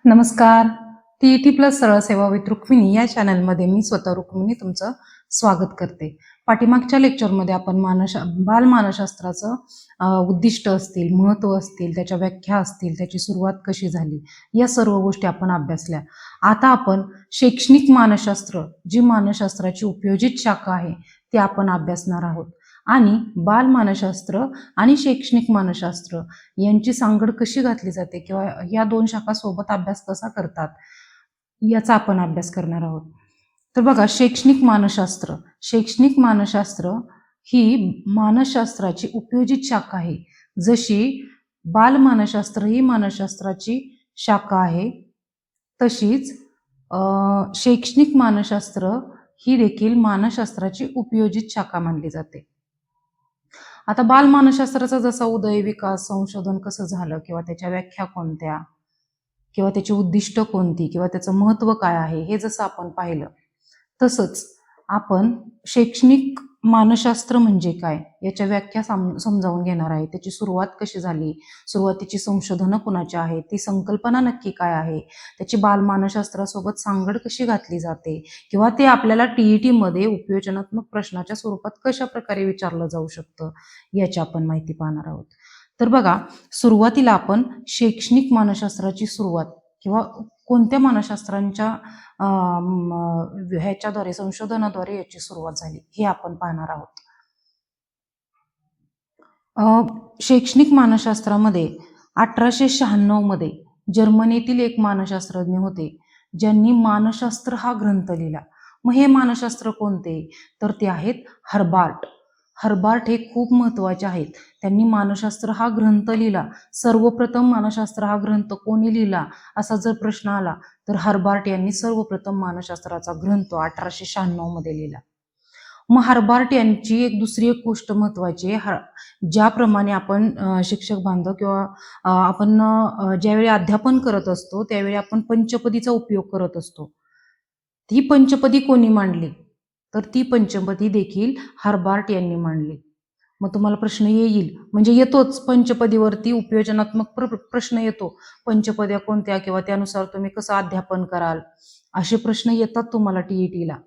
नमस्कार. T-E-T plus सरळ सेवा विथ रुक्मिणी या चॅनलमध्ये मी स्वतः रुक्मिणी तुमचं स्वागत करते. पाठीमागच्या लेक्चरमध्ये आपण बालमानसशास्त्राचं उद्दिष्ट असतील, महत्त्व असतील, त्याच्या व्याख्या असतील, त्याची सुरुवात कशी झाली, या सर्व गोष्टी आपण अभ्यासल्या. आता आपण शैक्षणिक मानसशास्त्र, जी मानसशास्त्राची उपयोजित शाखा आहे, ती आपण अभ्यासणार आहोत. आणि बालमानसशास्त्र आणि शैक्षणिक मानसशास्त्र यांची सांगड कशी घातली जाते किंवा या दोन शाखा सोबत अभ्यास कसा करतात याचा आपण अभ्यास करणार आहोत. तर बघा, शैक्षणिक मानसशास्त्र ही मानसशास्त्राची उपयोजित शाखा आहे. जशी बालमानसशास्त्र ही मानसशास्त्राची शाखा आहे, तशीच शैक्षणिक मानसशास्त्र ही देखील मानसशास्त्राची उपयोजित शाखा मानली जाते. आता बालमानसशास्त्राचा जसा उदय, विकास, संशोधन कसं झालं किंवा त्याच्या व्याख्या कोणत्या किंवा त्याची उद्दिष्ट कोणती किंवा त्याचं महत्त्व काय आहे हे जसं आपण पाहिलं, तसंच आपण शैक्षणिक मानसशास्त्र म्हणजे काय याच्या व्याख्या समजावून घेणार आहे. त्याची सुरुवात कशी झाली, सुरुवातीची संशोधनं कुणाची आहेत, ती संकल्पना नक्की काय आहे, त्याची बालमानसशास्त्रासोबत सांगड कशी घातली जाते किंवा ते आपल्याला टी-ई-टीमध्ये उपयोजनात्मक प्रश्नाच्या स्वरूपात कशा प्रकारे विचारलं जाऊ शकतं याची आपण माहिती पाहणार आहोत. तर बघा, सुरुवातीला आपण शैक्षणिक मानसशास्त्राची सुरुवात किंवा कोणत्या मानसशास्त्रांच्या ह्याच्याद्वारे, संशोधनाद्वारे याची सुरुवात झाली हे आपण पाहणार आहोत. शैक्षणिक मानसशास्त्रामध्ये 1896 मध्ये जर्मनीतील एक मानसशास्त्रज्ञ होते ज्यांनी मानसशास्त्र हा ग्रंथ लिहिला. मग हे मानसशास्त्र कोणते, तर ते आहेत हर्बार्ट. हर्बार्ट हे खूप महत्त्वाचे आहेत. त्यांनी मानसशास्त्र हा ग्रंथ लिहिला. सर्वप्रथम मानसशास्त्र हा ग्रंथ कोणी लिहिला असा जर प्रश्न आला तर हर्बार्ट यांनी सर्वप्रथम मानसशास्त्राचा ग्रंथ 1896 मध्ये लिहिला. मग हर्बार्ट यांची एक दुसरी एक गोष्ट महत्त्वाची आहे. ज्याप्रमाणे आपण शिक्षक बांधव किंवा आपण ज्यावेळी अध्यापन करत असतो त्यावेळी आपण पंचपदीचा उपयोग करत असतो. ती पंचपदी कोणी मांडली, तर ती पंचपदी देखील हर्बार्ट यांनी मांडली. मग तुम्हाला प्रश्न येईल, म्हणजे येतोच, पंचपदीवरती उपयोजनात्मक प्रश्न येतो. पंचपद्या कोणत्या किंवा त्यानुसार तुम्ही कसं अध्यापन कराल, असे प्रश्न येतात तुम्हाला टी-ई-टीला.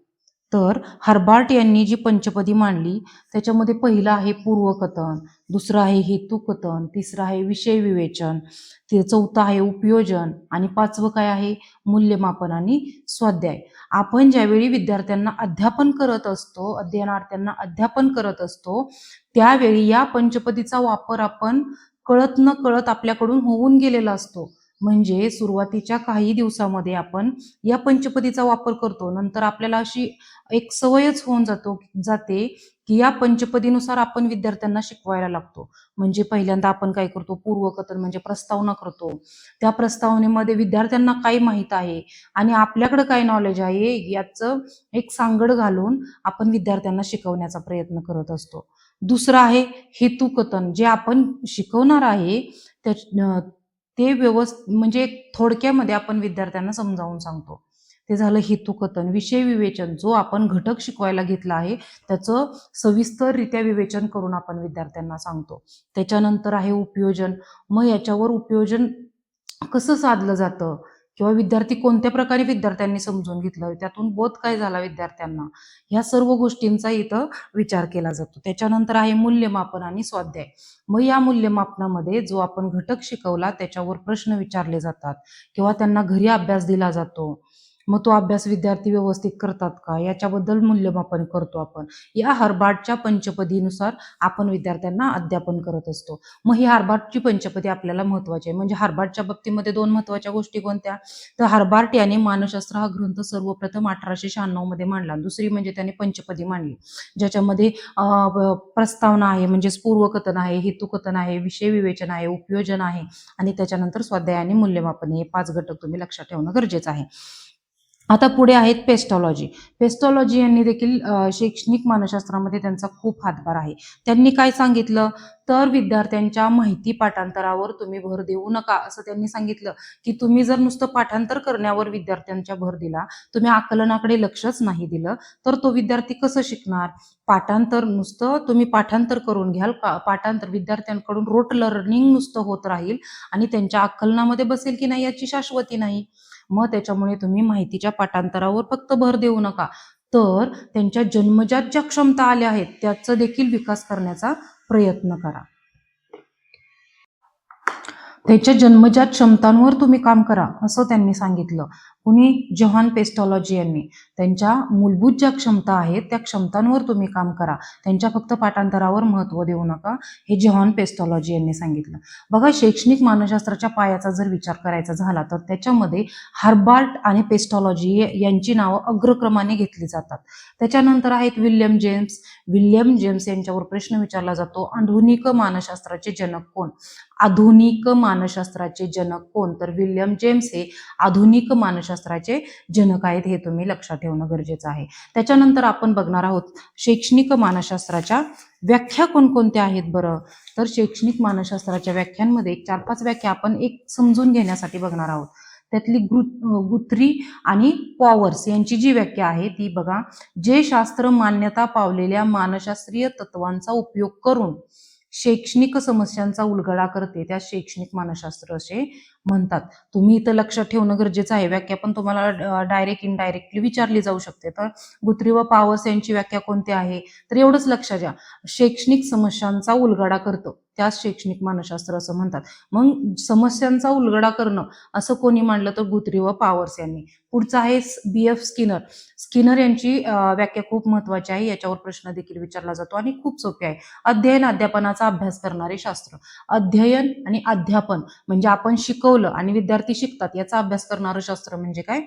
तर हर्बार्ट यांनी जी पंचपदी मांडली त्याच्यामध्ये पहिलं आहे पूर्वकथन, दुसरं आहे हेतुकथन, तिसरं आहे विषय विवेचन, चौथं आहे उपयोजन आणि पाचवं काय आहे, मूल्यमापन आणि स्वाध्याय. आपण ज्यावेळी विद्यार्थ्यांना अध्यापन करत असतो, अध्ययनार्थ्यांना अध्यापन करत असतो, त्यावेळी या पंचपदीचा वापर आपण कळत न कळत आपल्याकडून होऊन गेलेला असतो. म्हणजे सुरुवातीच्या काही दिवसामध्ये आपण या पंचपदीचा वापर करतो, नंतर आपल्याला अशी एक सवयच होऊन जाते की या पंचपदीनुसार आपण विद्यार्थ्यांना शिकवायला लागतो. म्हणजे पहिल्यांदा आपण काय करतो, पूर्वकथन म्हणजे प्रस्तावना करतो. त्या प्रस्तावनेमध्ये विद्यार्थ्यांना काय माहीत आहे आणि आपल्याकडे काय नॉलेज आहे याचं एक सांगड घालून आपण विद्यार्थ्यांना शिकवण्याचा प्रयत्न करत असतो. दुसरं आहे हेतुकथन, जे आपण शिकवणार आहे ते म्हणजे थोडक्यामध्ये आपण विद्यार्थ्यांना समजावून सांगतो. ते झालं हेतुकथन. विषय विवेचन, जो आपण घटक शिकवायला घेतला आहे त्याचं सविस्तररित्या विवेचन करून आपण विद्यार्थ्यांना सांगतो. त्याच्यानंतर आहे उपयोजन. मग याच्यावर उपयोजन कसं साधलं जातं किंवा विद्यार्थी कोणत्या प्रकारे विद्यार्थ्यांनी समजून घेतलं, त्यातून बोध काय झाला विद्यार्थ्यांना, ह्या सर्व गोष्टींचा इथं विचार केला जातो. त्याच्यानंतर आहे मूल्यमापन आणि स्वाध्याय. मग या मूल्यमापनामध्ये जो आपण घटक शिकवला त्याच्यावर प्रश्न विचारले जातात किंवा त्यांना घरी अभ्यास दिला जातो. मग तो अभ्यास विद्यार्थी व्यवस्थित करतात का याच्याबद्दल मूल्यमापन करतो आपण. या हर्बार्टच्या पंचपदीनुसार आपण विद्यार्थ्यांना अध्यापन करत असतो. मग ही हर्बार्टची पंचपदी आपल्याला महत्वाची आहे. म्हणजे हर्बार्टच्या बाबतीमध्ये दोन महत्वाच्या गोष्टी कोणत्या, तर हर्बार्ट याने मानसशास्त्र हा ग्रंथ सर्वप्रथम 1896 मध्ये मांडला. दुसरी म्हणजे त्याने पंचपदी मांडली, ज्याच्यामध्ये प्रस्तावना आहे, म्हणजेच पूर्वकथन आहे, हेतुकथन आहे, विषय विवेचन आहे, उपयोजन आहे आणि त्याच्यानंतर स्वाध्याय आणि मूल्यमापन, हे 5 घटक तुम्ही लक्षात ठेवणं गरजेचं आहे. आता पुढे आहेत पेस्टॉलॉजी. पेस्टॉलॉजी यांनी देखील शैक्षणिक मानसशास्त्रामध्ये त्यांचा खूप हातभार आहे. त्यांनी काय सांगितलं, तर विद्यार्थ्यांच्या माहिती पाठांतरावर तुम्ही भर देऊ नका, असं त्यांनी सांगितलं, की तुम्ही जर नुसतं पाठांतर करण्यावर विद्यार्थ्यांच्या भर दिला, तुम्ही आकलनाकडे लक्षच नाही दिलं, तर तो विद्यार्थी कसं शिकणार? पाठांतर नुसतं तुम्ही पाठांतर करून घ्याल का? पाठांतर विद्यार्थ्यांकडून रोट लर्निंग नुसतं होत राहील आणि त्यांच्या आकलनामध्ये बसेल की नाही याची शाश्वती नाही. मग त्याच्यामुळे तुम्ही माहितीच्या पाठांतरावर फक्त भर देऊ नका, तर त्यांच्या जन्मजात ज्या क्षमता आल्या आहेत त्याचा देखील विकास करण्याचा प्रयत्न करा. त्याच्या जन्मजात क्षमतांवर तुम्ही काम करा, असं त्यांनी सांगितलं. कुणी? जॉन पेस्टॉलॉजी यांनी. त्यांच्या मूलभूत ज्या क्षमता आहेत त्या क्षमतांवर तुम्ही काम करा, त्यांच्या फक्त पाठांतरावर महत्त्व देऊ नका, हे जॉन पेस्टॉलॉजी यांनी सांगितलं. बघा, शैक्षणिक मानसशास्त्राच्या पायाचा जर विचार करायचा झाला तर त्याच्यामध्ये हार्बार्ट आणि पेस्टॉलॉजी यांची नावं अग्रक्रमाने घेतली जातात. त्याच्यानंतर आहेत विल्यम जेम्स. विल्यम जेम्स यांच्यावर प्रश्न विचारला जातो, आधुनिक मानसशास्त्राचे जनक कोण? आधुनिक मानसशास्त्राचे जनक कोण? तर विल्यम जेम्स हे आधुनिक मानसशास्त्राचे जनक आहेत, हे तुम्ही लक्षात ठेवणं गरजेचं आहे. त्याच्यानंतर आपण बघणार आहोत शैक्षणिक मानसशास्त्राच्या व्याख्या कोणकोणत्या आहेत बरं. तर शैक्षणिक मानसशास्त्राच्या व्याख्यांमध्ये 4-5 व्याख्या आपण एक समजून घेण्यासाठी बघणार आहोत. त्यातली गुथ्री आणि पॉवर्स यांची जी व्याख्या आहे ती बघा, जे शास्त्र मान्यता पावलेल्या मानसशास्त्रीय तत्वांचा उपयोग करून शैक्षणिक समस्यांचा उलगडा करते त्या शैक्षणिक मानसशास्त्र असे म्हणतात. तुम्ही इथं लक्षात ठेवणं गरजेचं आहे. व्याख्या पण तुम्हाला डायरेक्ट इनडायरेक्टली विचारली जाऊ शकते. तर गुथ्री व पॉवर्स यांची व्याख्या कोणती आहे, तर एवढंच लक्षात घ्या, शैक्षणिक समस्यांचा उलगडा करतो त्यास शैक्षणिक मानसशास्त्र असं म्हणतात. मग समस्यांचा उलगडा करणं असं कोणी मांडलं, तर गुथ्री व पॉवर्स यांनी. पुढचं आहे B.F. स्किनर. स्किनर यांची व्याख्या खूप महत्वाची आहे, याच्यावर प्रश्न देखील विचारला जातो आणि खूप सोपी आहे. अध्ययन अध्यापनाचा अभ्यास करणारे शास्त्र. अध्ययन आणि अध्यापन म्हणजे आपण शिकवलं आणि विद्यार्थी शिकतात याचा अभ्यास करणारं शास्त्र म्हणजे काय?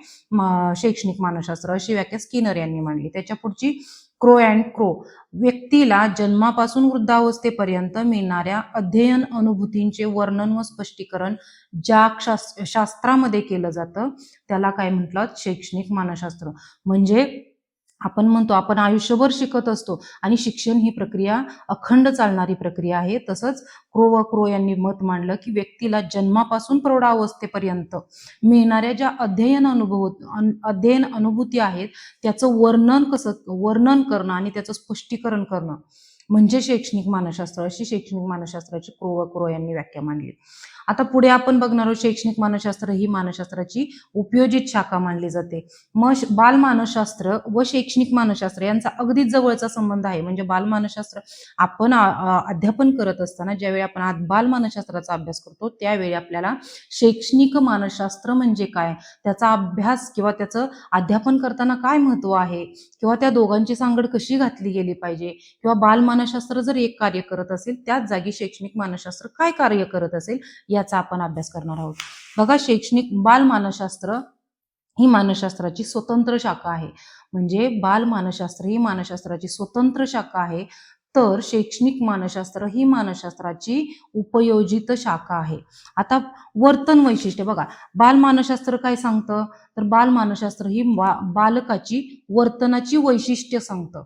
शैक्षणिक मानसशास्त्र, अशी व्याख्या स्किनर यांनी मांडली. त्याच्या पुढची क्रो अँड क्रो. व्यक्तीला जन्मापासून वृद्धावस्थेपर्यंत मिळणाऱ्या अध्ययन अनुभूतींचे वर्णन व स्पष्टीकरण ज्या शास्त्रामध्ये केलं जातं त्याला काय म्हटलं? शैक्षणिक मानसशास्त्र. म्हणजे आपण म्हणतो आपण आयुष्यभर शिकत असतो आणि शिक्षण ही प्रक्रिया अखंड चालणारी प्रक्रिया आहे. तसंच क्रो यांनी मत मांडलं की व्यक्तीला जन्मापासून प्रौढावस्थेपर्यंत मिळणाऱ्या ज्या अध्ययन अनुभूती आहेत त्याचं वर्णन करणं आणि त्याचं स्पष्टीकरण करणं म्हणजे शैक्षणिक मानसशास्त्र, अशी शैक्षणिक मानसशास्त्राची क्रो यांनी व्याख्या मांडली. आता पुढे आपण बघणार आहोत शैक्षणिक मानसशास्त्र ही मानसशास्त्राची उपयोजित शाखा मानली जाते. मग बालमानसशास्त्र व शैक्षणिक मानसशास्त्र यांचा अगदीच जवळचा संबंध आहे. म्हणजे बालमानसशास्त्र आपण अध्यापन करत असताना ज्यावेळी आपण बालमानसशास्त्राचा अभ्यास करतो त्यावेळी आपल्याला शैक्षणिक मानसशास्त्र म्हणजे काय, त्याचा अभ्यास किंवा त्याचं अध्यापन करताना काय महत्व आहे किंवा त्या दोघांची सांगड कशी घातली गेली पाहिजे किंवा बालमानसशास्त्र जर एक कार्य करत असेल त्याच जागी शैक्षणिक मानसशास्त्र काय कार्य करत असेल याचा आपण अभ्यास करणार आहोत. बघा, शैक्षणिक बालमानसशास्त्र ही मानसशास्त्राची स्वतंत्र शाखा आहे. म्हणजे बालमानसशास्त्र ही मानसशास्त्राची स्वतंत्र शाखा आहे, तर शैक्षणिक मानसशास्त्र ही मानसशास्त्राची उपयोजित शाखा आहे. आता वर्तन वैशिष्ट्य बघा, बालमानसशास्त्र काय सांगतं, तर बालमानसशास्त्र ही बालकाची वर्तनाची वैशिष्ट्य सांगतं.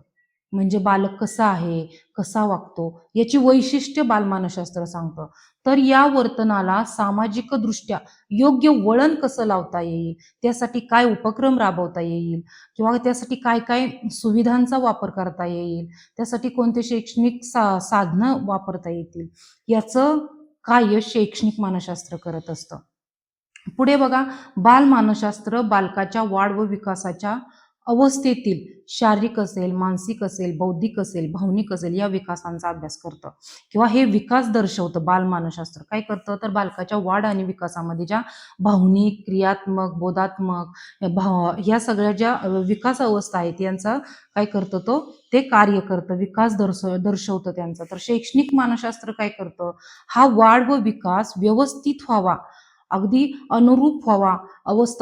म्हणजे बालक कसा आहे, कसा वागतो याची वैशिष्ट्य बालमानसशास्त्र सांगतं. तर या वर्तनाला सामाजिक दृष्ट्या योग्य वळण कसं लावता येईल, त्यासाठी काय उपक्रम राबवता येईल किंवा त्यासाठी काय काय सुविधांचा वापर करता येईल, त्यासाठी कोणते शैक्षणिक साधनं वापरता येतील, याचं कार्य शैक्षणिक मानसशास्त्र करत असतं. पुढे बघा, बालमानसशास्त्र बालकाच्या वाढ व विकासाच्या अवस्थेतील शारीरिक असेल, मानसिक असेल, बौद्धिक असेल, भावनिक असेल या विकासांचा अभ्यास करतं किंवा हे विकास दर्शवतं. बालमानसशास्त्र काय करतं, तर बालकाच्या वाढ आणि विकासामध्ये ज्या भावनिक, क्रियात्मक, बोधात्मक या सगळ्या ज्या विकास अवस्था आहेत यांचा काय करतं, ते कार्य करतं, विकास दर्शवतं त्यांचा. तर शैक्षणिक मानसशास्त्र काय करतं, हा वाढ व विकास व्यवस्थित व्हावा, अगदी अनुरूप व्हावा,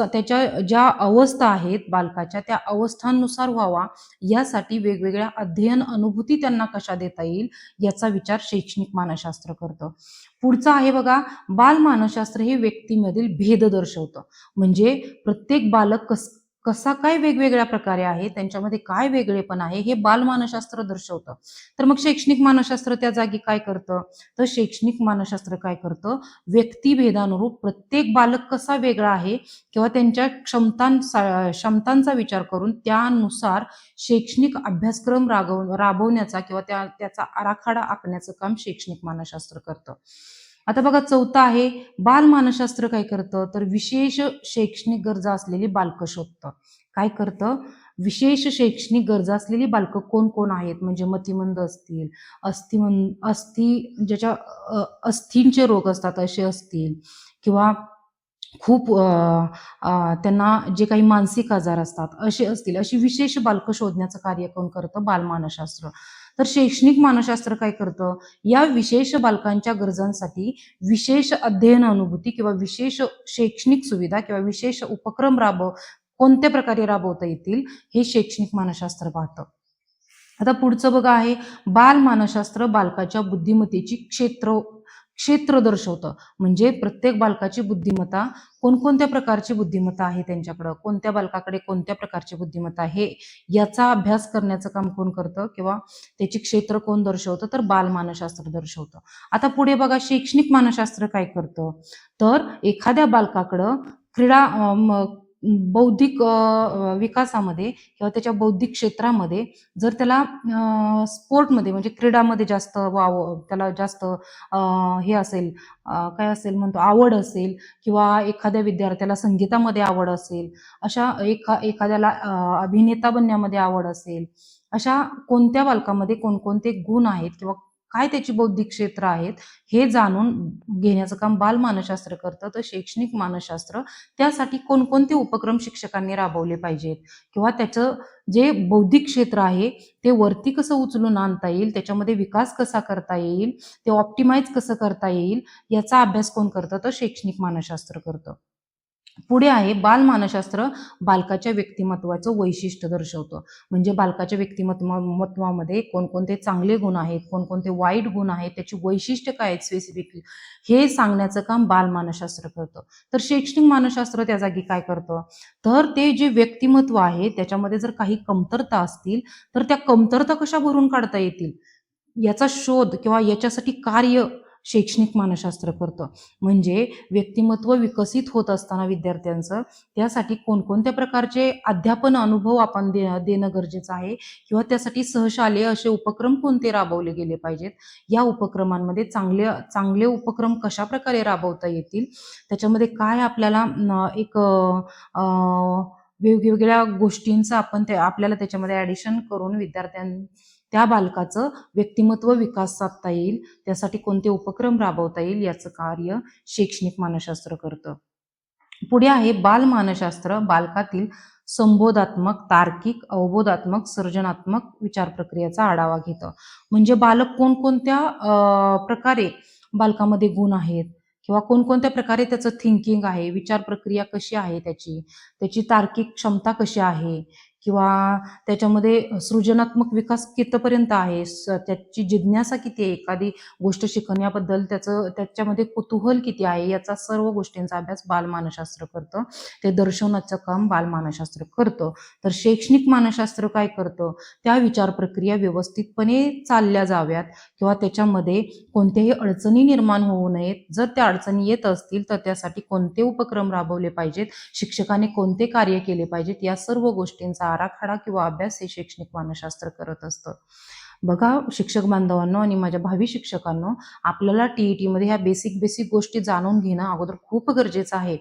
त्याच्या ज्या अवस्था आहेत बालकाच्या त्या अवस्थांनुसार व्हावा, यासाठी वेगवेगळ्या अध्ययन अनुभूती त्यांना कशा देता येईल याचा विचार शैक्षणिक मानसशास्त्र करतं. पुढचं आहे बघा, बालमानसशास्त्र हे व्यक्तीमधील भेद दर्शवतं. म्हणजे प्रत्येक बालक कसा काय वेगवेगळ्या प्रकारे आहे, त्यांच्यामध्ये काय वेगळेपण आहे, हे बालमानसशास्त्र दर्शवतं. तर मग शैक्षणिक मानसशास्त्र त्या जागी काय करतं? तर शैक्षणिक मानसशास्त्र काय करतं? व्यक्तिभेदानुरूप प्रत्येक बालक कसा वेगळा आहे किंवा त्यांच्या क्षमतांचा विचार करून त्यानुसार शैक्षणिक अभ्यासक्रम राबवण्याचा किंवा त्याचा आराखडा आखण्याचं काम शैक्षणिक मानसशास्त्र करतं. आता बघा, चौथं आहे बालमानसशास्त्र. काय करतं? तर विशेष शैक्षणिक गरजा असलेली बालकं शोधतं. काय करतं? विशेष शैक्षणिक गरजा असलेली बालकं कोण कोण आहेत, म्हणजे मतिमंद असतील, ज्याच्या अस्थींचे रोग असतात असे असतील, किंवा खूप त्यांना जे काही मानसिक आजार असतात असे असतील, अशी विशेष बालकं शोधण्याचं कार्य कोण करतं? बालमानसशास्त्र. तर शैक्षणिक मानसशास्त्र काय करतं? या विशेष बालकांच्या गरजांसाठी विशेष अध्ययन अनुभूती किंवा विशेष शैक्षणिक सुविधा किंवा विशेष उपक्रम कोणत्या प्रकारे राबवता येतील, हे शैक्षणिक मानसशास्त्र पाहतं. आता पुढचं बघा आहे बालमानसशास्त्र बालकाच्या बुद्धिमत्तेची क्षेत्र दर्शवतं. म्हणजे प्रत्येक बालकाची बुद्धिमत्ता, कोणकोणत्या प्रकारची बुद्धिमत्ता आहे त्यांच्याकडं, कोणत्या बालकाकडे कोणत्या प्रकारची बुद्धिमत्ता आहे, याचा अभ्यास करण्याचं काम कोण करतं किंवा त्याची क्षेत्र कोण दर्शवतं? तर बालमानसशास्त्र दर्शवतं. आता पुढे बघा, शैक्षणिक मानसशास्त्र काय करतं? तर एखाद्या बालकाकडं बौद्धिक विकासामध्ये किंवा त्याच्या बौद्धिक क्षेत्रामध्ये जर त्याला स्पोर्टमध्ये म्हणजे क्रीडामध्ये जास्त त्याला जास्त हे असेल, काय असेल म्हणतो, आवड असेल, किंवा एखाद्या विद्यार्थ्याला संगीतामध्ये आवड असेल, अशा एखाद्याला अभिनेता बनण्यामध्ये आवड असेल, अशा कोणत्या बालकामध्ये कोणकोणते गुण आहेत किंवा काय त्याची बौद्धिक क्षेत्र आहेत, हे जाणून घेण्याचं काम बालमानसशास्त्र करतं. तर शैक्षणिक मानसशास्त्र त्यासाठी कोणकोणते उपक्रम शिक्षकांनी राबवले पाहिजेत किंवा त्याचं जे बौद्धिक क्षेत्र आहे ते वरती कसं उचलून आणता येईल, त्याच्यामध्ये विकास कसा करता येईल, ते ऑप्टिमाइज कसं करता येईल, याचा अभ्यास कोण करतं? तर शैक्षणिक मानसशास्त्र करतं. पुढे आहे बालमानसशास्त्र बालकाच्या व्यक्तिमत्वाचं वैशिष्ट्य दर्शवतं. म्हणजे बालकाच्या व्यक्तिमत्वामध्ये कोणकोणते चांगले गुण आहेत, कोणकोणते वाईट गुण आहेत, त्याची वैशिष्ट्य काय आहेत स्पेसिफिकली, हे सांगण्याचं काम बालमानसशास्त्र करतं. तर शैक्षणिक मानसशास्त्र त्या जागी काय करतं? तर ते जे व्यक्तिमत्व आहे त्याच्यामध्ये जर काही कमतरता असतील तर त्या कमतरता कशा भरून काढता येतील, याचा शोध किंवा याच्यासाठी कार्य शैक्षणिक मानसशास्त्र करतं. म्हणजे व्यक्तिमत्व विकसित होत असताना विद्यार्थ्यांचं, त्यासाठी कोणकोणत्या प्रकारचे अध्यापन अनुभव आपण देणं गरजेचं आहे किंवा त्यासाठी सहशालेय असे उपक्रम कोणते राबवले गेले पाहिजेत, या उपक्रमांमध्ये चांगले उपक्रम कशा प्रकारे राबवता येतील, त्याच्यामध्ये काय आपल्याला वेगवेगळ्या गोष्टींचं आपल्याला त्याच्यामध्ये ॲडिशन करून त्या बालकाचं व्यक्तिमत्व विकास साधता येईल, त्यासाठी कोणते उपक्रम राबवता येईल, याचं कार्य शैक्षणिक मानसशास्त्र करतं. पुढे आहे बालमानसशास्त्र बालकातील संबोधात्मक, तार्किक, अवबोधात्मक, सर्जनात्मक विचार प्रक्रियेचा आढावा घेतं. म्हणजे बालक कोणकोणत्या प्रकारे बालकामध्ये गुण आहेत किंवा कोणकोणत्या प्रकारे त्याचं थिंकिंग आहे, विचार प्रक्रिया कशी आहे, त्याची तार्किक क्षमता कशी आहे, किंवा त्याच्यामध्ये सृजनात्मक विकास कितपर्यंत आहे, त्याची जिज्ञासा किती आहे, एखादी गोष्ट शिकण्याबद्दल त्याच्यामध्ये कुतूहल किती आहे, याचा सर्व गोष्टींचा अभ्यास बालमानसशास्त्र करतं. ते दर्शवण्याचं काम बालमानसशास्त्र करतं. तर शैक्षणिक मानसशास्त्र काय करतं? त्या विचार प्रक्रिया व्यवस्थितपणे चालल्या जाव्यात किंवा त्याच्यामध्ये कोणत्याही अडचणी निर्माण होऊ नयेत. जर त्या अडचणी येत असतील तर त्यासाठी कोणते उपक्रम राबवले पाहिजेत, शिक्षकांनी कोणते कार्य केले पाहिजेत, या सर्व गोष्टींचा आराखडा किंवा अभ्यास हे शैक्षणिक मानसशास्त्र करत असतं. बघा शिक्षक बांधवांनो आणि माझ्या भावी शिक्षकांनो, आपल्याला TET मध्ये ह्या बेसिक गोष्टी जाणून घेणं अगोदर खूप गरजेचं आहे.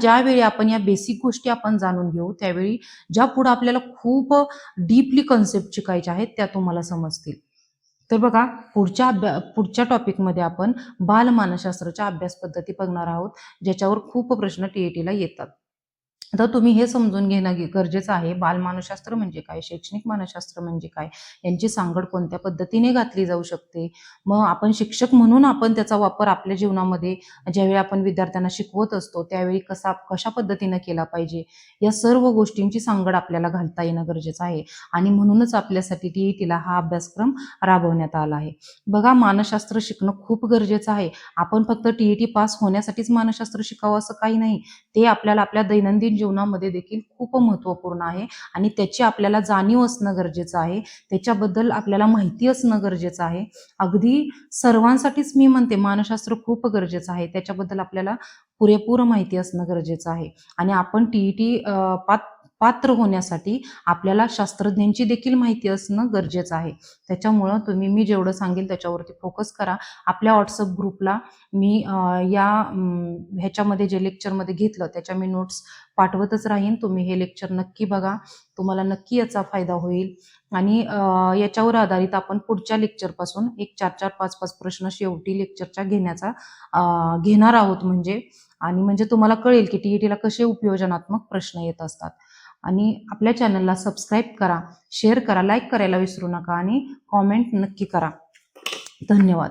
ज्यावेळी आपण या बेसिक गोष्टी आपण जाणून घेऊ, त्यावेळी ज्या पुढे आपल्याला खूप डीपली कन्सेप्ट शिकायच्या आहेत त्या तुम्हाला समजतील. तर बघा, पुढच्या टॉपिकमध्ये आपण बालमानसशास्त्राच्या अभ्यास पद्धती बघणार आहोत, ज्याच्यावर खूप प्रश्न TET ला येतात. तर तुम्ही हे समजून घेणं गरजेचं आहे, बालमानसशास्त्र म्हणजे काय, शैक्षणिक मानसशास्त्र म्हणजे काय, यांची सांगड कोणत्या पद्धतीने घातली जाऊ शकते. मग आपण शिक्षक म्हणून आपण त्याचा वापर आपल्या जीवनामध्ये ज्यावेळी आपण विद्यार्थ्यांना शिकवत असतो त्यावेळी कशा पद्धतीने केला पाहिजे, या सर्व गोष्टींची सांगड आपल्याला घालता येणं गरजेचं आहे. आणि म्हणूनच आपल्यासाठी TET ला हा अभ्यासक्रम राबवण्यात आला आहे. बघा, मानसशास्त्र शिकणं खूप गरजेचं आहे. आपण फक्त TET पास होण्यासाठीच मानसशास्त्र शिकावं असं काही नाही. ते आपल्याला आपल्या दैनंदिन दैनंदिन जीवनामध्ये देखील खूप महत्त्वपूर्ण आहे आणि त्याची आपल्याला जाणीव असणं गरजेचं आहे. त्याच्याबद्दल आपल्याला माहिती असणं गरजेचं आहे. अगदी सर्वांसाठीच मी म्हणते मानसशास्त्र खूप गरजेचं आहे. त्याच्याबद्दल आपल्याला पुरेपूर माहिती असणं गरजेचं आहे आणि आपण टी-ई-टी पात्र होण्यासाठी आपल्याला शास्त्रज्ञांची देखील माहिती असणं गरजेचं आहे. त्याच्यामुळं मी जेवढं सांगेल त्याच्यावरती फोकस करा. आपल्या WhatsApp ग्रुपला मी ह्याच्यामध्ये जे लेक्चरमध्ये घेतलं त्याच्या मी नोट्स पाठवतच राहीन. तुम्ही हे लेक्चर नक्की बघा. तुम्हाला नक्की याचा फायदा होईल आणि याच्यावर आधारित आपण पुढच्या लेक्चरपासून एक 4-4, 5-5 प्रश्न शेवटी लेक्चरच्या घेणार आहोत म्हणजे तुम्हाला कळेल की टी-ई-टीला कसे उपयोजनात्मक प्रश्न येत असतात. आणि आपल्या चॅनलला सबस्क्राईब करा, शेअर करा, लाईक करायला विसरू नका आणि कॉमेंट नक्की करा. धन्यवाद.